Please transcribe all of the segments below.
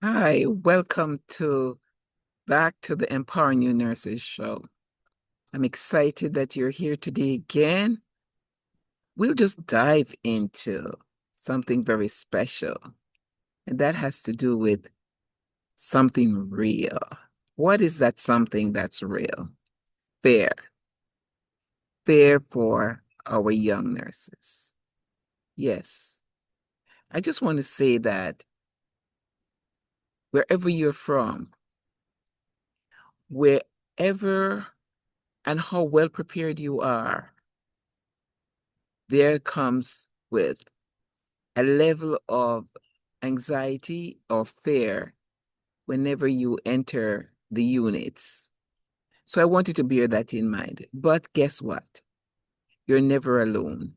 Hi, welcome to back to the Empowering New Nurses show. I'm excited that you're here today again. We'll just dive into something very special, and that has to do with something real. What is that something that's real? Fair. Fair for our young nurses. Yes. I just want to say that wherever you're from, wherever and how well prepared you are, there comes with a level of anxiety or fear whenever you enter the units. So I want you to bear that in mind. But guess what? You're never alone.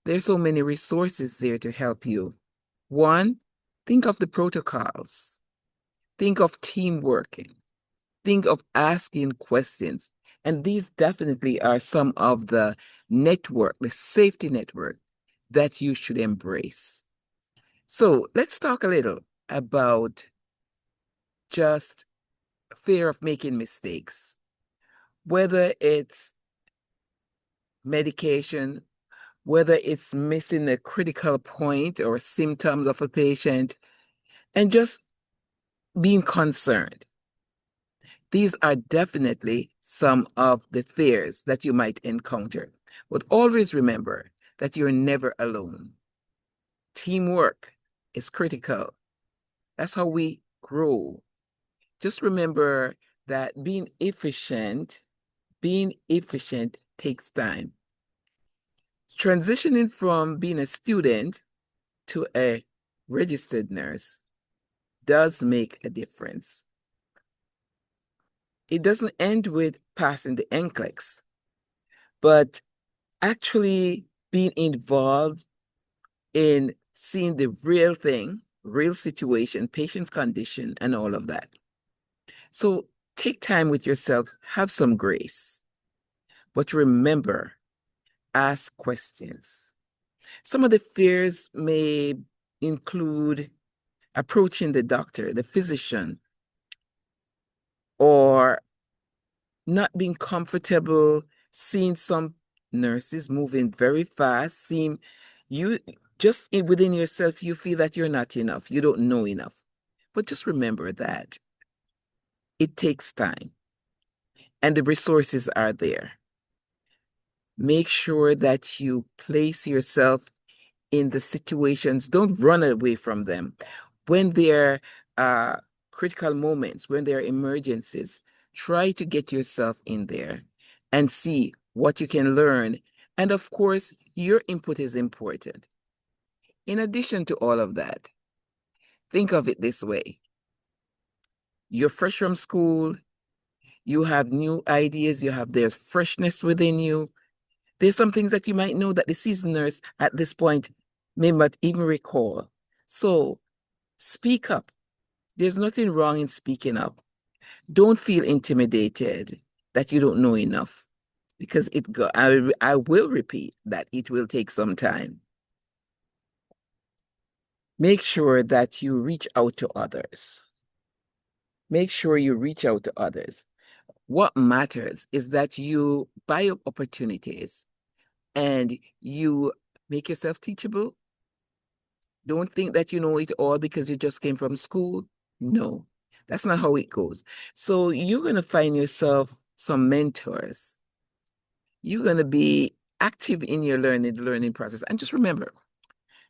There's so many resources there to help you. One, think of the protocols. Think of team working. Think of asking questions. And these definitely are some of the network, the safety network that you should embrace. So let's talk a little about just fear of making mistakes, whether it's medication, whether it's missing a critical point or symptoms of a patient, and just being concerned. These are definitely some of the fears that you might encounter. But always remember that you're never alone. Teamwork is critical. That's how we grow. Just remember that being efficient takes time. Transitioning from being a student to a registered nurse does make a difference. It doesn't end with passing the NCLEX, but actually being involved in seeing the real thing, real situation, patient's condition, and all of that. So take time with yourself, have some grace, but remember, ask questions. Some of the fears may include approaching the doctor, the physician, or not being comfortable seeing some nurses moving very fast, seem you within yourself, you feel that you're not enough, you don't know enough. But just remember that it takes time and the resources are there. Make sure that you place yourself in the situations, don't run away from them. When there are critical moments, when there are emergencies, try to get yourself in there and see what you can learn. And of course, your input is important. In addition to all of that, think of it this way. You're fresh from school, you have new ideas, there's freshness within you. There's some things that you might know that the seasoned nurse at this point may not even recall. So speak up. There's nothing wrong in speaking up. Don't feel intimidated that you don't know enough because I will repeat that it will take some time. Make sure that you reach out to others. Make sure you reach out to others. What matters is that you buy up opportunities and you make yourself teachable. Don't think that you know it all because you just came from school. No, that's not how it goes. So you're going to find yourself some mentors. You're going to be active in your learning process. And just remember,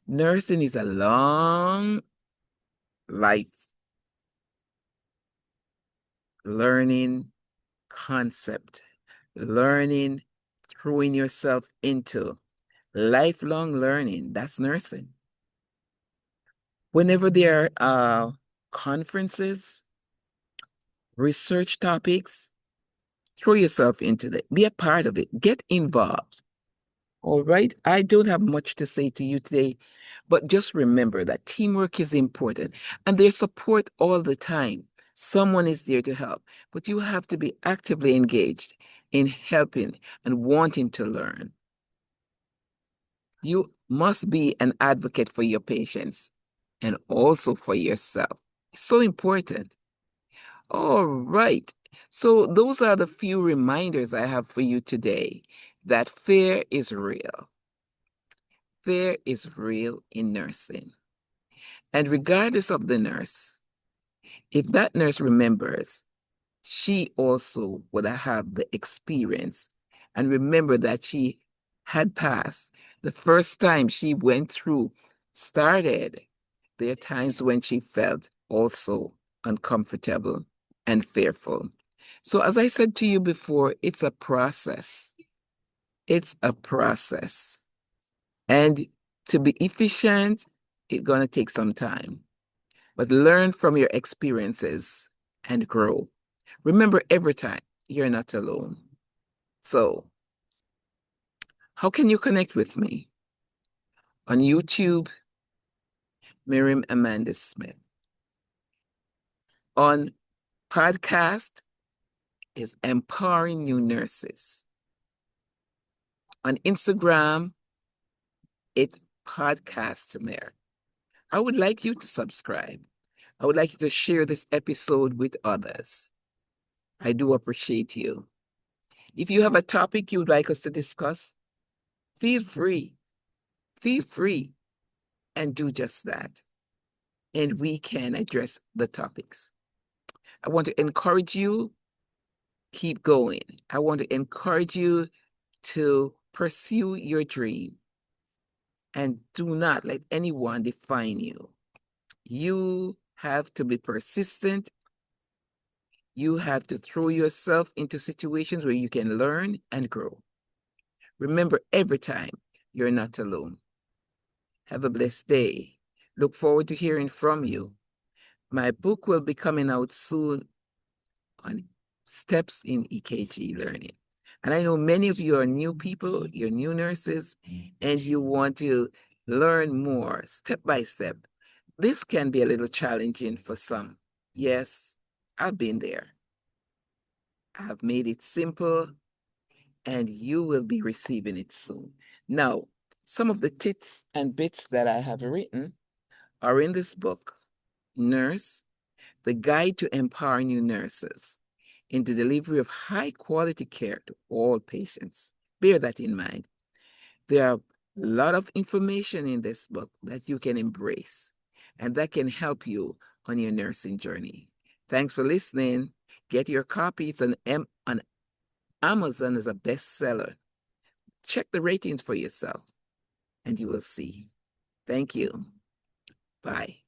nursing is a long life learning concept, learning, throwing yourself into lifelong learning. That's nursing. Whenever there are conferences, research topics, throw yourself into it. Be a part of it. Get involved. All right. I don't have much to say to you today, but just remember that teamwork is important and there's support all the time. Someone is there to help, but you have to be actively engaged in helping and wanting to learn. You must be an advocate for your patients and also for yourself. It's so important. All right. So those are the few reminders I have for you today that fear is real. Fear is real in nursing. And regardless of the nurse, if that nurse remembers, she also would have the experience and remember that she had passed. The first time she went through started, there are times when she felt also uncomfortable and fearful. So, as I said to you before, it's a process. It's a process. And to be efficient, it's going to take some time. But learn from your experiences and grow. Remember, every time you're not alone. So, how can you connect with me? On YouTube, Miriam Amanda Smith. On podcast is Empowering New Nurses. On Instagram, it's Podcast Mare. I would like you to subscribe. I would like you to share this episode with others. I do appreciate you. If you have a topic you would like us to discuss, feel free. Feel free and do just that. And we can address the topics. I want to encourage you, keep going. I want to encourage you to pursue your dream and do not let anyone define you. You have to be persistent. You have to throw yourself into situations where you can learn and grow. Remember, every time you're not alone. Have a blessed day. Look forward to hearing from you. My book will be coming out soon on steps in EKG learning. And I know many of you are new people, you're new nurses, and you want to learn more step by step. This can be a little challenging for some. Yes, I've been there. I've made it simple, and you will be receiving it soon. Now, some of the tips and bits that I have written are in this book, Nurse, the Guide to Empowering New Nurses in the Delivery of High Quality Care to All Patients. Bear that in mind. There are a lot of information in this book that you can embrace and that can help you on your nursing journey. Thanks for listening. Get your copies on Amazon as a bestseller. Check the ratings for yourself and you will see. Thank you. Bye.